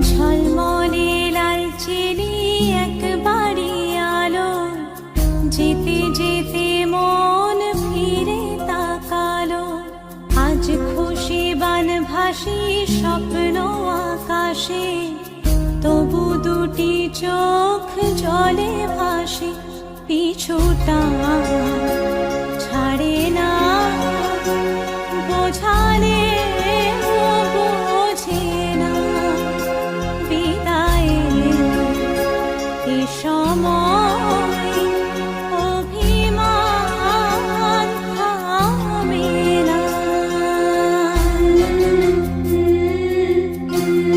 ঝলমলে লালচেলি এক বাড়ি আলো, যেতে যেতে মন ফিরে তাকালো। আজ খুশি বানভাসি স্বপ্ন আকাশে, তবু দুটি চোখ জলে ভাসে পিছুটা।